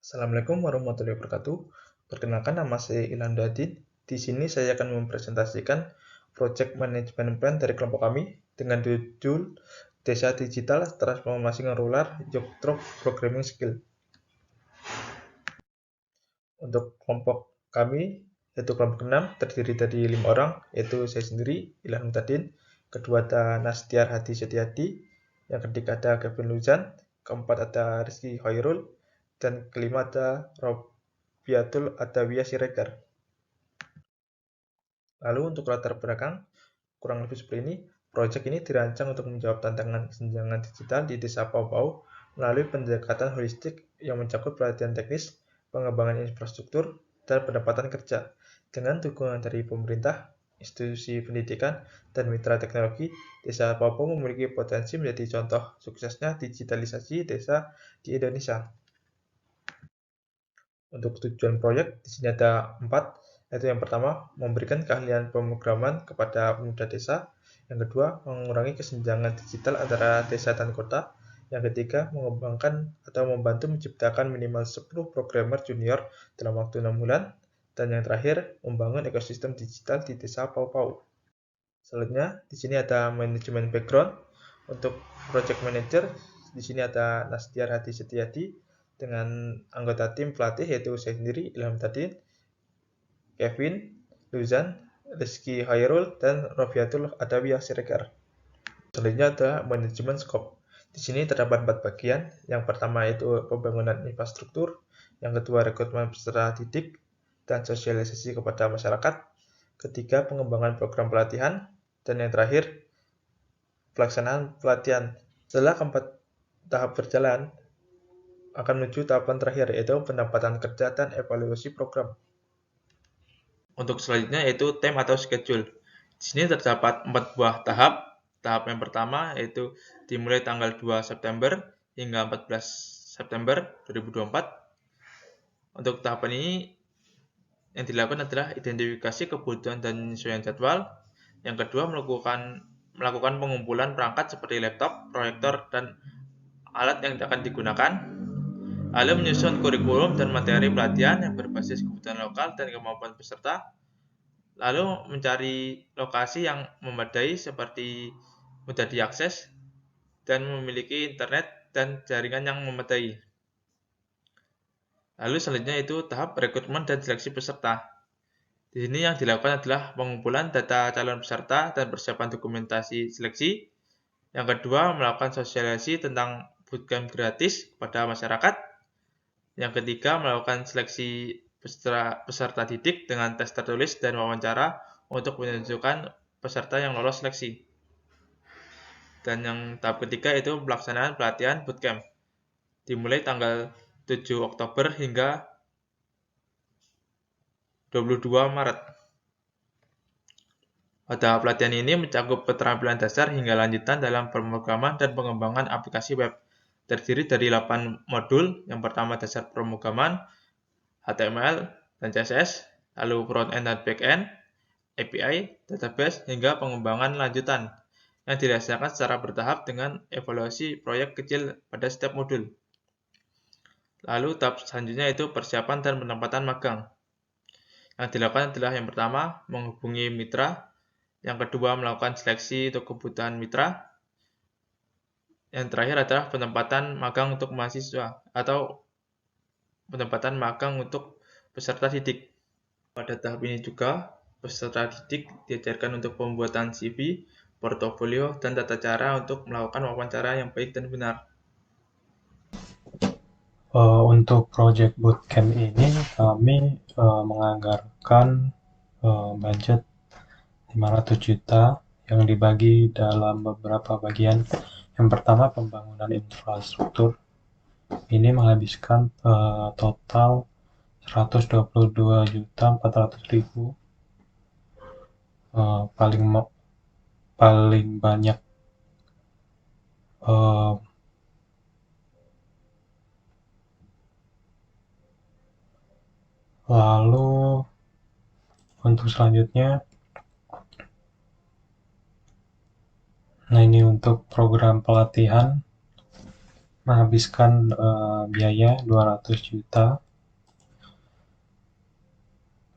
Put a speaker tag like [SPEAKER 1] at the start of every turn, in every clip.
[SPEAKER 1] Assalamualaikum warahmatullahi wabarakatuh. Perkenalkan, nama saya Ilham Dadin. Di sini saya akan mempresentasikan Project Management Plan dari kelompok kami dengan judul Desa Digital Transformasi Rural Job Programming Skill. Untuk kelompok kami, yaitu kelompok 6, terdiri dari 5 orang, yaitu saya sendiri, Ilham Dadin, kedua ada Nastiar Hadi Setiadi, yang ketiga ada Kevin Luzan, keempat ada Rizky Hoirul, dan kelima ada Robiatul Adawiyah Siregar. Lalu untuk latar belakang, kurang lebih seperti ini. Proyek ini dirancang untuk menjawab tantangan kesenjangan digital di Desa Pau-Pau melalui pendekatan holistik yang mencakup pelatihan teknis, pengembangan infrastruktur, dan pendapatan kerja. Dengan dukungan dari pemerintah, institusi pendidikan, dan mitra teknologi, Desa Pau-Pau memiliki potensi menjadi contoh suksesnya digitalisasi desa di Indonesia. Untuk tujuan proyek, di sini ada 4, yaitu yang pertama, memberikan keahlian pemrograman kepada pemuda desa. Yang kedua, mengurangi kesenjangan digital antara desa dan kota. Yang ketiga, mengembangkan atau membantu menciptakan minimal 10 programmer junior dalam waktu 6 bulan. Dan yang terakhir, membangun ekosistem digital di desa Pau-Pau. Selanjutnya, di sini ada manajemen background. Untuk project manager, di sini ada Nastiar Hadi Setiadi dengan anggota tim pelatih yaitu saya sendiri, Ilham Dadin, Kevin Luzan, Rizky Hairul, dan Robiatul Adawiyah Siregar. Selanjutnya ada manajemen scope. Di sini terdapat 4 bagian. Yang pertama yaitu pembangunan infrastruktur, yang kedua rekrutmen peserta didik dan sosialisasi kepada masyarakat, ketiga pengembangan program pelatihan, dan yang terakhir pelaksanaan pelatihan. Setelah keempat tahap berjalan, akan menuju tahapan terakhir yaitu pendapatan kerja dan evaluasi program. Untuk selanjutnya yaitu time atau schedule. Di sini terdapat 4 buah tahap. Tahap yang pertama yaitu dimulai tanggal 2 September hingga 14 September 2024. Untuk tahapan ini yang dilakukan adalah identifikasi kebutuhan dan penyesuaian jadwal. Yang kedua melakukan pengumpulan perangkat seperti laptop, proyektor, dan alat yang akan digunakan. Lalu menyusun kurikulum dan materi pelatihan yang berbasis kebutuhan lokal dan kemampuan peserta. Lalu mencari lokasi yang memadai seperti mudah diakses dan memiliki internet dan jaringan yang memadai. Lalu selanjutnya itu tahap rekrutmen dan seleksi peserta. Di sini yang dilakukan adalah pengumpulan data calon peserta dan persiapan dokumentasi seleksi. Yang kedua, melakukan sosialisasi tentang bootcamp gratis kepada masyarakat. Yang ketiga, melakukan seleksi peserta didik dengan tes tertulis dan wawancara untuk menentukan peserta yang lolos seleksi. Dan yang tahap ketiga itu pelaksanaan pelatihan bootcamp. Dimulai tanggal 7 Oktober hingga 22 Maret. Pada pelatihan ini mencakup keterampilan dasar hingga lanjutan dalam pemrograman dan pengembangan aplikasi web. Terdiri dari 8 modul. Yang pertama dasar pemrograman, HTML dan CSS, lalu front-end dan back-end, API, database, hingga pengembangan lanjutan yang dirasakan secara bertahap dengan evaluasi proyek kecil pada setiap modul. Lalu tahap selanjutnya itu persiapan dan penempatan magang. Yang dilakukan adalah yang pertama menghubungi mitra, yang kedua melakukan seleksi untuk kebutuhan mitra, yang terakhir adalah penempatan magang untuk mahasiswa atau penempatan magang untuk peserta didik. Pada tahap ini juga, peserta didik diajarkan untuk pembuatan CV, portofolio, dan tata cara untuk melakukan wawancara yang baik dan benar.
[SPEAKER 2] Untuk project bootcamp ini kami menganggarkan budget 500 juta yang dibagi dalam beberapa bagian. Yang pertama pembangunan infrastruktur. Ini menghabiskan total 122.400.000. Paling banyak lalu untuk selanjutnya, nah ini untuk program pelatihan menghabiskan biaya 200 juta.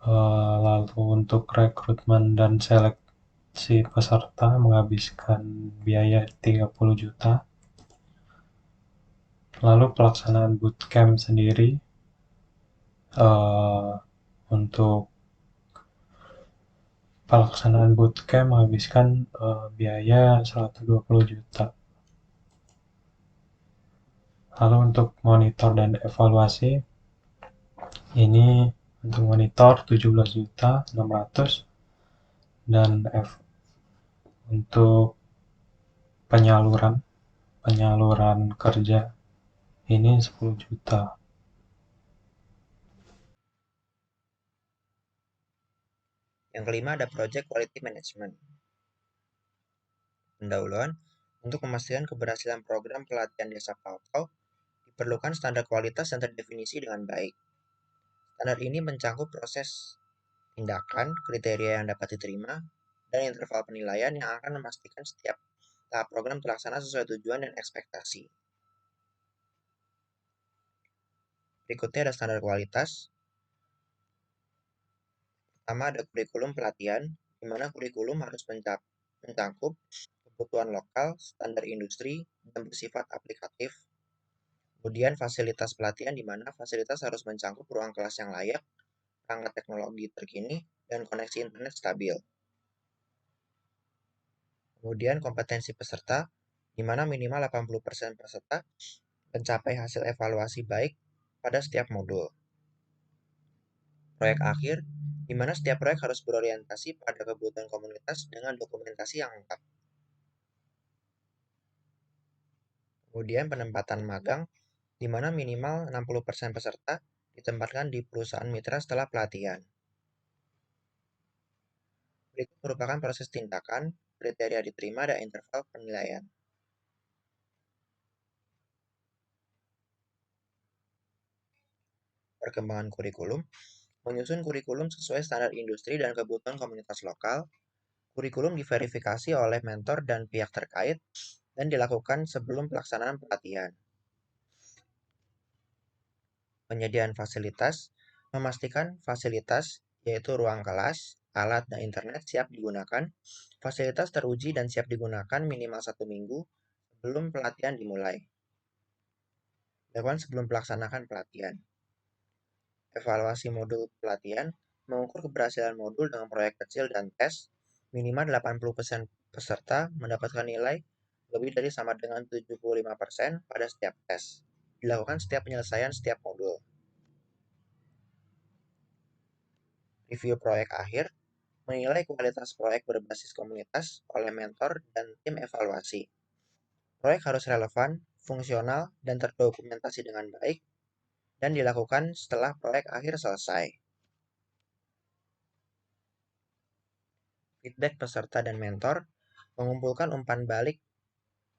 [SPEAKER 2] Lalu untuk rekrutmen dan seleksi peserta menghabiskan biaya 30 juta. Lalu pelaksanaan bootcamp sendiri untuk pelaksanaan bootcamp menghabiskan biaya 120 juta. Lalu untuk monitor dan evaluasi, ini untuk monitor 17 juta 600 dan untuk penyaluran kerja ini 10 juta.
[SPEAKER 3] Yang kelima ada Project Quality Management. Pendahuluan, untuk memastikan keberhasilan program pelatihan desa Palkau, diperlukan standar kualitas yang terdefinisi dengan baik. Standar ini mencakup proses tindakan, kriteria yang dapat diterima, dan interval penilaian yang akan memastikan setiap tahap program terlaksana sesuai tujuan dan ekspektasi. Berikutnya ada standar kualitas. Pertama ada kurikulum pelatihan, di mana kurikulum harus mencakup kebutuhan lokal, standar industri, dan bersifat aplikatif. Kemudian fasilitas pelatihan, di mana fasilitas harus mencakup ruang kelas yang layak, perangkat teknologi terkini, dan koneksi internet stabil. Kemudian kompetensi peserta, di mana minimal 80% peserta mencapai hasil evaluasi baik pada setiap modul. Proyek akhir, di mana setiap proyek harus berorientasi pada kebutuhan komunitas dengan dokumentasi yang lengkap. Kemudian penempatan magang, di mana minimal 60% peserta ditempatkan di perusahaan mitra setelah pelatihan. Berikut merupakan proses tindakan, kriteria diterima, dan interval penilaian. Perkembangan kurikulum, menyusun kurikulum sesuai standar industri dan kebutuhan komunitas lokal. Kurikulum diverifikasi oleh mentor dan pihak terkait dan dilakukan sebelum pelaksanaan pelatihan. Penyediaan fasilitas, memastikan fasilitas yaitu ruang kelas, alat, dan internet siap digunakan. Fasilitas teruji dan siap digunakan minimal 1 minggu sebelum pelatihan dimulai. Dilakukan sebelum pelaksanaan pelatihan. Evaluasi modul pelatihan, mengukur keberhasilan modul dengan proyek kecil dan tes. Minimal 80% peserta mendapatkan nilai lebih dari sama dengan 75% pada setiap tes. Dilakukan setiap penyelesaian setiap modul. Review proyek akhir, menilai kualitas proyek berbasis komunitas oleh mentor dan tim evaluasi. Proyek harus relevan, fungsional, dan terdokumentasi dengan baik, dan dilakukan setelah proyek akhir selesai. Feedback peserta dan mentor, mengumpulkan umpan balik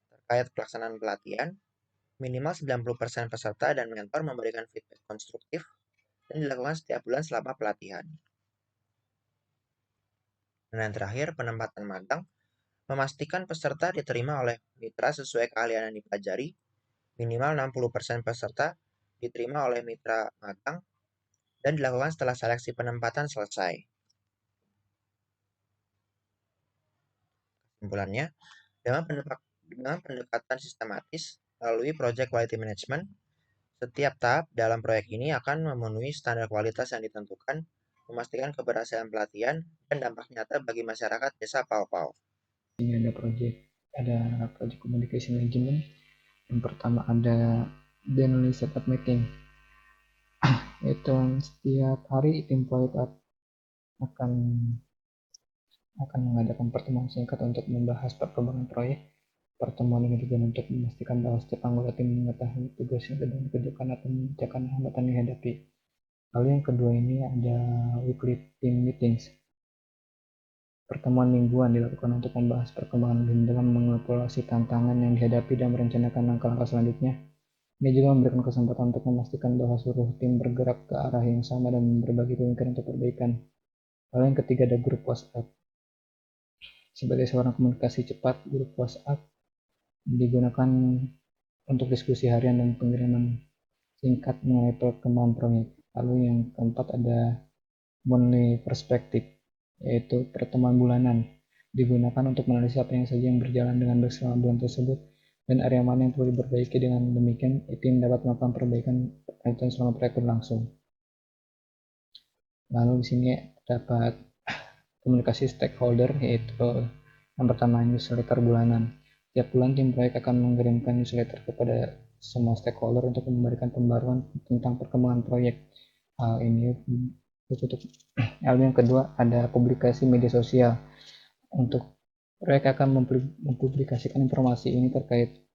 [SPEAKER 3] terkait pelaksanaan pelatihan. Minimal 90% peserta dan mentor memberikan feedback konstruktif dan dilakukan setiap bulan selama pelatihan. Dan yang terakhir, penempatan magang, memastikan peserta diterima oleh mitra sesuai keahlian yang dipelajari. Minimal 60% peserta diterima oleh mitra magang dan dilakukan setelah seleksi penempatan selesai. Kesimpulannya, dengan pendekatan sistematis melalui Project Quality Management, setiap tahap dalam proyek ini akan memenuhi standar kualitas yang ditentukan, memastikan keberhasilan pelatihan dan dampak nyata bagi masyarakat desa Palpau.
[SPEAKER 4] Ini ada project communication management. Yang pertama ada daily setup meeting. Itu setiap hari tim proyek akan mengadakan pertemuan singkat untuk membahas perkembangan proyek. Pertemuan ini tujuan untuk memastikan bahwa setiap anggota tim mengetahui tugas yang sedang dikerjakan atau memecahkan hambatan yang dihadapi. Lalu yang kedua ini ada weekly team meetings. Pertemuan mingguan dilakukan untuk membahas perkembangan tim dalam mengevaluasi tantangan yang dihadapi dan merencanakan langkah-langkah selanjutnya. Ini juga memberikan kesempatan untuk memastikan bahwa seluruh tim bergerak ke arah yang sama dan berbagi pemikiran untuk perbaikan. Lalu yang ketiga ada grup WhatsApp. Sebagai seorang komunikasi cepat, grup WhatsApp digunakan untuk diskusi harian dan pengiriman singkat mengenai perkembangan proyek. Lalu yang keempat ada monthly perspective, yaitu pertemuan bulanan. Digunakan untuk menganalisis apa yang saja yang berjalan dengan baik selama bulan tersebut dan area mana yang perlu diperbaiki. Dengan demikian, tim dapat melakukan perbaikan berkaitan selama proyek berlangsung. Lalu di sini terdapat komunikasi stakeholder, yaitu yang pertama newsletter bulanan. Tiap bulan tim proyek akan mengirimkan newsletter kepada semua stakeholder untuk memberikan pembaruan tentang perkembangan proyek. Hal ini untuk lalu yang kedua ada publikasi media sosial. Untuk proyek akan mempublikasikan informasi ini terkait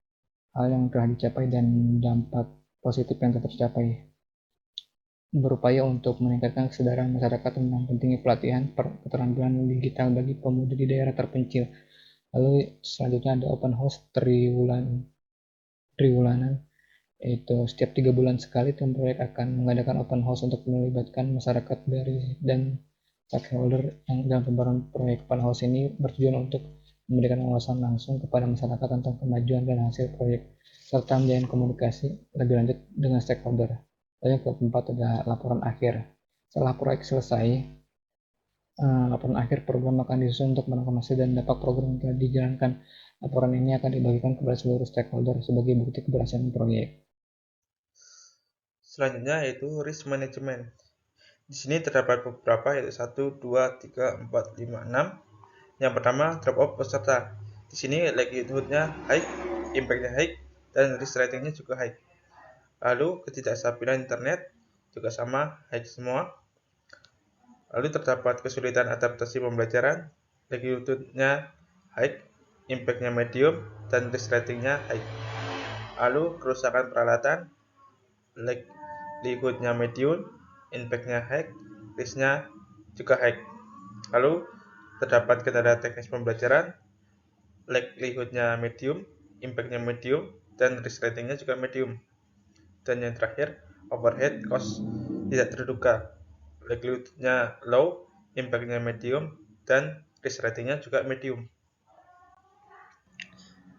[SPEAKER 4] hal yang telah dicapai dan dampak positif yang tetap tercapai. Berupaya untuk meningkatkan kesadaran masyarakat tentang pentingnya pelatihan keterampilan digital bagi pemuda di daerah terpencil. Lalu selanjutnya ada open house triwulanan, yaitu setiap 3 bulan sekali tim proyek akan mengadakan open house untuk melibatkan masyarakat dan stakeholder yang dalam pembaruan proyek. Open house ini bertujuan untuk memberikan wawasan langsung kepada masyarakat tentang kemajuan dan hasil proyek, serta menjalin komunikasi lebih lanjut dengan stakeholder. Lalu yang keempat ada laporan akhir. Setelah proyek selesai, laporan akhir program akan disusun untuk menangkap hasil dan dampak program yang telah dijalankan. Laporan ini akan dibagikan kepada seluruh stakeholder sebagai bukti keberhasilan proyek.
[SPEAKER 1] Selanjutnya yaitu risk management. Di sini terdapat beberapa, yaitu 1, 2, 3, 4, 5, 6. Yang pertama, drop off peserta. Di sini likelihood-nya high, impact-nya high, dan risk rating-nya juga high. Lalu ketidakstabilan internet juga sama, high semua. Lalu terdapat kesulitan adaptasi pembelajaran, likelihood-nya high, impact-nya medium, dan risk rating-nya high. Lalu kerusakan peralatan, likelihood-nya medium, impact-nya high, risk-nya juga high. Lalu terdapat kendala teknis pembelajaran, likelihood-nya medium, impact-nya medium, dan risk rating-nya juga medium. Dan yang terakhir, overhead cost tidak terduga, likelihood-nya low, impact-nya medium, dan risk rating-nya juga medium.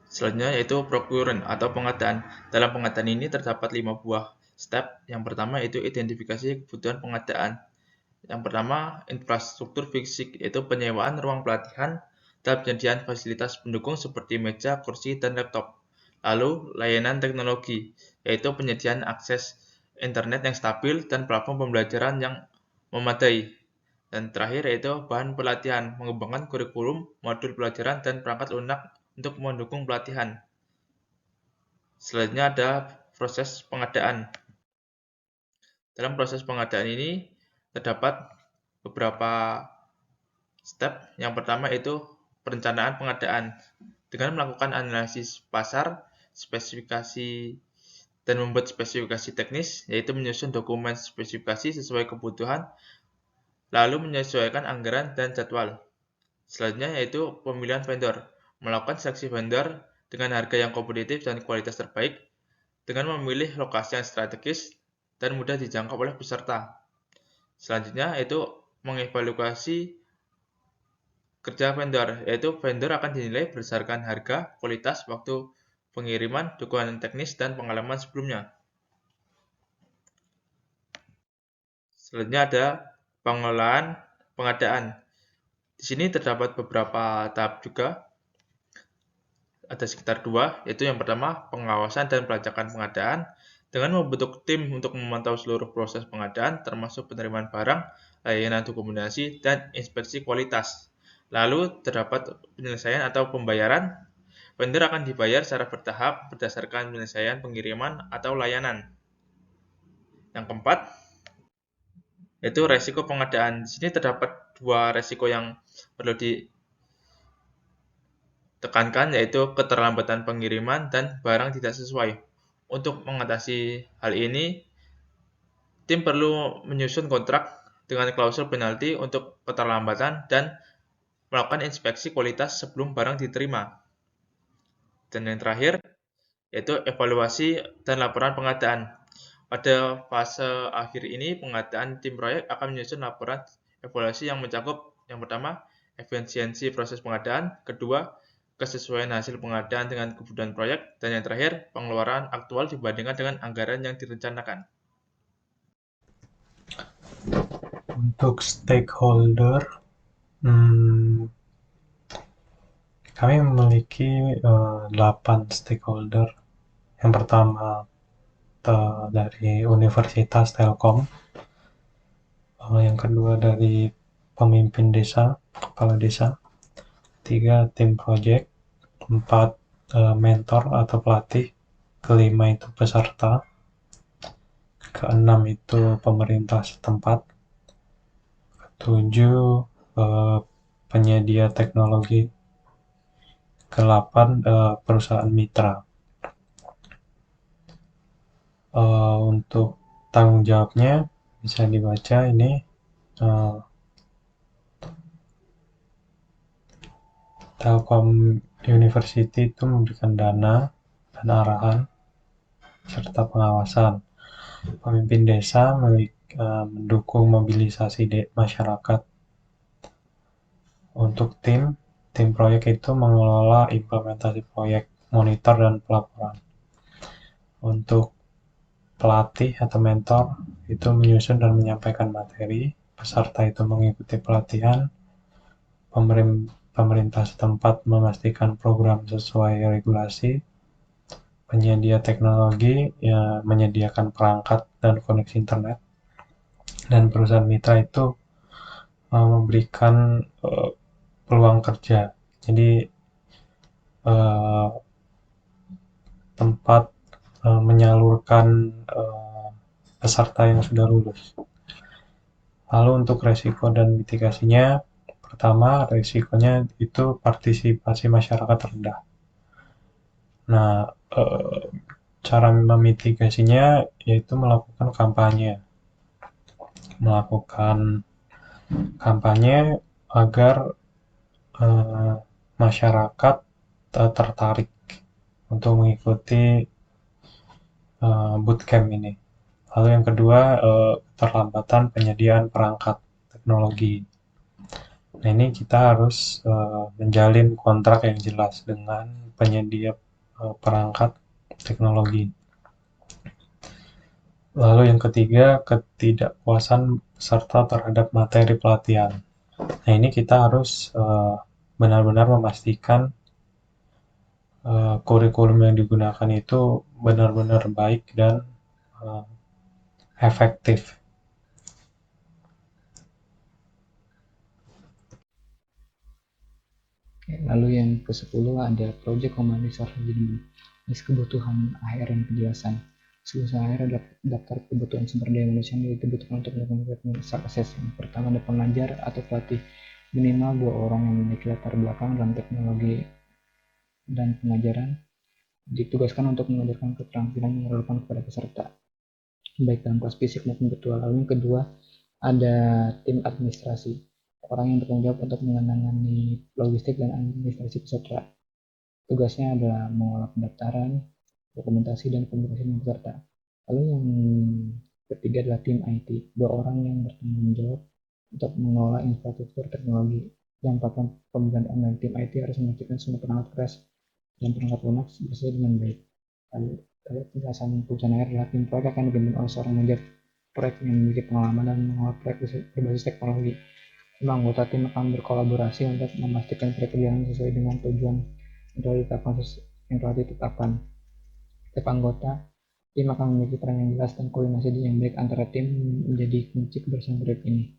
[SPEAKER 1] Selanjutnya yaitu procurement atau pengadaan. Dalam pengadaan ini terdapat 5 buah step. Yang pertama yaitu identifikasi kebutuhan pengadaan. Yang pertama, infrastruktur fisik, yaitu penyewaan ruang pelatihan dan penyediaan fasilitas pendukung seperti meja, kursi, dan laptop. Lalu, layanan teknologi, yaitu penyediaan akses internet yang stabil dan platform pembelajaran yang memadai. Dan terakhir yaitu bahan pelatihan, mengembangkan kurikulum, modul pelajaran, dan perangkat lunak untuk mendukung pelatihan. Selanjutnya ada proses pengadaan. Dalam proses pengadaan ini terdapat beberapa step. Yang pertama itu perencanaan pengadaan. Dengan melakukan analisis pasar, spesifikasi, dan membuat spesifikasi teknis, yaitu menyusun dokumen spesifikasi sesuai kebutuhan, lalu menyesuaikan anggaran dan jadwal. Selanjutnya yaitu pemilihan vendor. Melakukan seleksi vendor dengan harga yang kompetitif dan kualitas terbaik, dengan memilih lokasi yang strategis dan mudah dijangkau oleh peserta. Selanjutnya yaitu mengevaluasi kerja vendor, yaitu vendor akan dinilai berdasarkan harga, kualitas, waktu pengiriman, dukungan teknis, dan pengalaman sebelumnya. Selanjutnya ada pengelolaan pengadaan. Di sini terdapat beberapa tahap juga. Ada sekitar 2, yaitu yang pertama pengawasan dan pelacakan pengadaan dengan membentuk tim untuk memantau seluruh proses pengadaan termasuk penerimaan barang, layanan dokumentasi, dan inspeksi kualitas. Lalu terdapat penyelesaian atau pembayaran. Vendor akan dibayar secara bertahap berdasarkan penyelesaian pengiriman atau layanan. Yang keempat yaitu resiko pengadaan. Di sini terdapat 2 resiko yang perlu ditekankan, yaitu keterlambatan pengiriman dan barang tidak sesuai. Untuk mengatasi hal ini, tim perlu menyusun kontrak dengan klausul penalti untuk keterlambatan dan melakukan inspeksi kualitas sebelum barang diterima. Dan yang terakhir, yaitu evaluasi dan laporan pengadaan. Pada fase akhir ini, pengadaan tim proyek akan menyusun laporan evaluasi yang mencakup yang pertama, efisiensi proses pengadaan, kedua, kesesuaian hasil pengadaan dengan kebutuhan proyek, dan yang terakhir, pengeluaran aktual dibandingkan dengan anggaran yang direncanakan.
[SPEAKER 2] Untuk stakeholder, kami memiliki 8 stakeholder. Yang pertama dari Universitas Telkom, yang kedua dari pemimpin desa, kepala desa, 3 tim project, 4 mentor atau pelatih, kelima itu peserta, keenam itu pemerintah setempat, ketujuh penyedia teknologi, ke-8 perusahaan mitra. Untuk tanggung jawabnya bisa dibaca ini. Telkom University itu memberikan dana dan arahan serta pengawasan. Pemimpin desa mendukung mobilisasi masyarakat. Untuk tim proyek itu mengelola implementasi proyek, monitor, dan pelaporan. Untuk pelatih atau mentor itu menyusun dan menyampaikan materi, peserta itu mengikuti pelatihan, pemerintah setempat memastikan program sesuai regulasi, penyedia teknologi menyediakan perangkat dan koneksi internet, dan perusahaan mitra itu memberikan peluang kerja. Jadi tempat menyalurkan peserta yang sudah lulus. Lalu untuk resiko dan mitigasinya, pertama resikonya itu partisipasi masyarakat rendah. Nah, cara memitigasinya yaitu melakukan kampanye agar masyarakat tertarik untuk mengikuti bootcamp ini. Lalu yang kedua, keterlambatan penyediaan perangkat teknologi. Nah, ini kita harus menjalin kontrak yang jelas dengan penyedia perangkat teknologi. Lalu yang ketiga, ketidakpuasan peserta terhadap materi pelatihan. Nah, ini kita harus benar-benar memastikan kurikulum yang digunakan itu benar-benar baik dan efektif.
[SPEAKER 4] Lalu yang ke-10 ada Project Humanitar Jenis kebutuhan akhir dan penjelasan. Kebutuhan akhir adalah daftar kebutuhan sumber daya manusia yang dibutuhkan untuk melakukan sukses. Yang pertama ada pengajar atau pelatih, minimal 2 orang yang memiliki latar belakang dalam teknologi dan pengajaran, ditugaskan untuk mengajarkan keterampilan yang relevan kepada peserta, baik dalam kelas fisik maupun virtual. Lalu yang kedua ada tim administrasi, orang yang bertanggung jawab untuk menangani logistik dan administrasi peserta. Tugasnya adalah mengolah pendaftaran, dokumentasi, dan komunikasi dengan peserta. Lalu yang ketiga adalah tim IT, 2 orang yang bertanggung jawab untuk mengelola infrastruktur teknologi. Yang pertama, pembukaan online. Tim IT harus memastikan semua perangkat keras dan perangkat lunak bekerja dengan baik. Lalu penjelasan kebutuhan akhir adalah tim proyek akan dipimpin oleh seorang manajer proyek yang memiliki pengalaman dan mengelola proyek berbasis teknologi. Semua anggota tim akan berkolaborasi untuk memastikan proyek berjalan sesuai dengan tujuan yang telah ditetapkan. Setiap anggota tim akan memiliki peran yang jelas dan koordinasi yang baik antara tim menjadi kunci keberhasilan proyek ini.